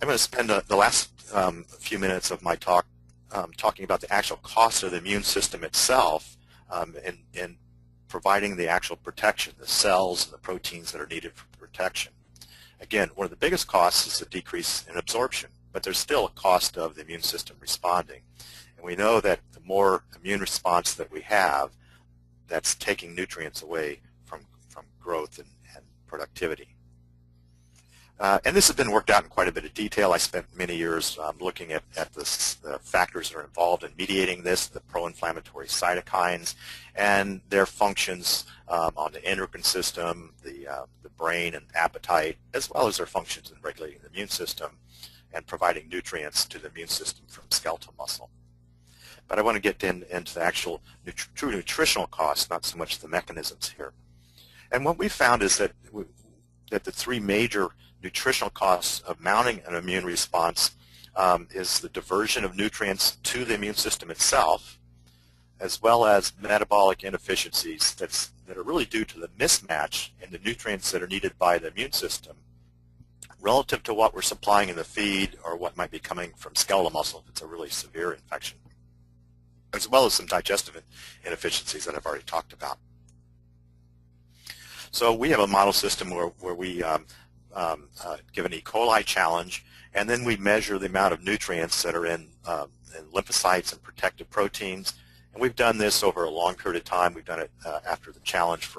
I'm going to spend the last few minutes of my talk talking about the actual cost of the immune system itself in providing the actual protection, the cells and the proteins that are needed for protection. Again, one of the biggest costs is a decrease in absorption, but there's still a cost of the immune system responding. And we know that the more immune response that we have, that's taking nutrients away from growth and productivity. And this has been worked out in quite a bit of detail. I spent many years looking at the factors that are involved in mediating this, the pro-inflammatory cytokines, and their functions on the endocrine system, the brain and appetite, as well as their functions in regulating the immune system and providing nutrients to the immune system from skeletal muscle. But I want to get into the actual true nutritional costs, not so much the mechanisms here. And what we found is that the three major nutritional costs of mounting an immune response is the diversion of nutrients to the immune system itself, as well as metabolic inefficiencies that are really due to the mismatch in the nutrients that are needed by the immune system relative to what we're supplying in the feed or what might be coming from skeletal muscle if it's a really severe infection, as well as some digestive inefficiencies that I've already talked about. So we have a model system where we give an E. coli challenge, and then we measure the amount of nutrients that are in lymphocytes and protective proteins. And we've done this over a long period of time. We've done it after the challenge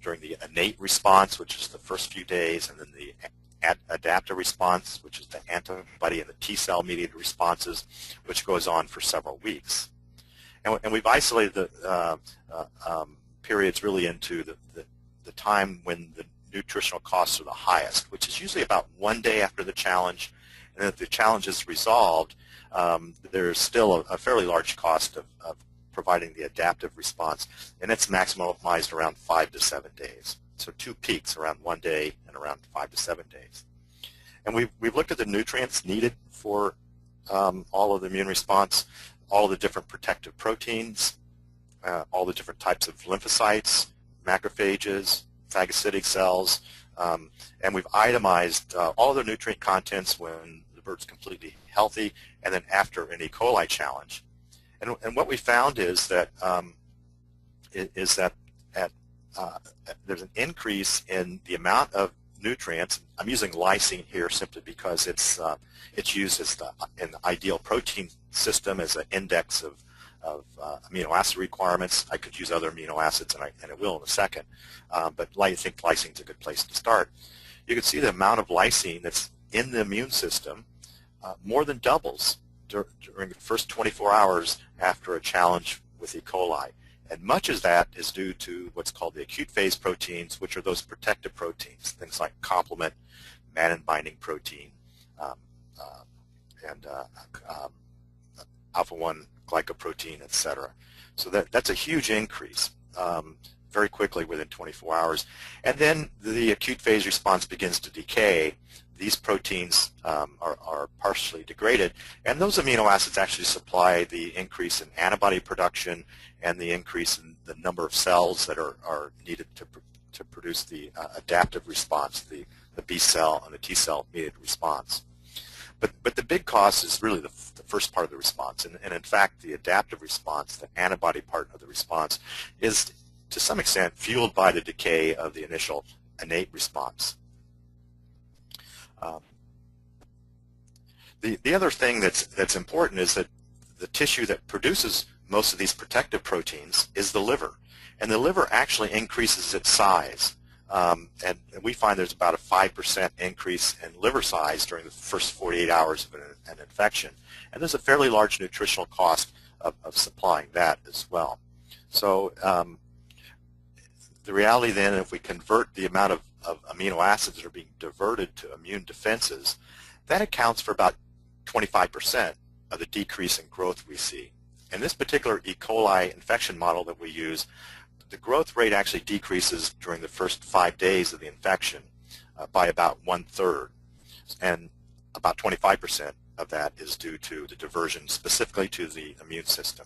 during the innate response, which is the first few days, and then the adaptive response, which is the antibody and the T-cell mediated responses, which goes on for several weeks. And we've isolated the periods really into the time when the nutritional costs are the highest, which is usually about 1 day after the challenge. And if the challenge is resolved, there's still a fairly large cost of providing the adaptive response, and it's maximized around 5 to 7 days. So two peaks around 1 day and around 5 to 7 days. And we've looked at the nutrients needed for all of the immune response, all the different protective proteins, all the different types of lymphocytes, macrophages, phagocytic cells, and we've itemized all the nutrient contents when the bird's completely healthy and then after an E. coli challenge. And what we found is that there's an increase in the amount of nutrients. I'm using lysine here simply because it's used as in the ideal protein system as an index of amino acid requirements. I could use other amino acids, and I will in a second, but I think lysine is a good place to start. You can see the amount of lysine that's in the immune system more than doubles during the first 24 hours after a challenge with E. coli. And much of that is due to what's called the acute phase proteins, which are those protective proteins, things like complement, mannan-binding protein, and alpha-1 glycoprotein, etc. So that's a huge increase very quickly within 24 hours. And then the acute phase response begins to decay. These proteins are partially degraded, and those amino acids actually supply the increase in antibody production and the increase in the number of cells that are needed to produce the adaptive response, the B cell and the T cell mediated response. But the big cost is really the first part of the response, and in fact the adaptive response, the antibody part of the response, is to some extent fueled by the decay of the initial innate response. The other thing that's important is that the tissue that produces most of these protective proteins is the liver, and the liver actually increases its size. And we find there's about a 5% increase in liver size during the first 48 hours of an infection. And there's a fairly large nutritional cost of supplying that as well. So the reality then, if we convert the amount of amino acids that are being diverted to immune defenses, that accounts for about 25% of the decrease in growth we see. In this particular E. coli infection model that we use, the growth rate actually decreases during the first 5 days of the infection by about 1/3, and about 25% of that is due to the diversion specifically to the immune system.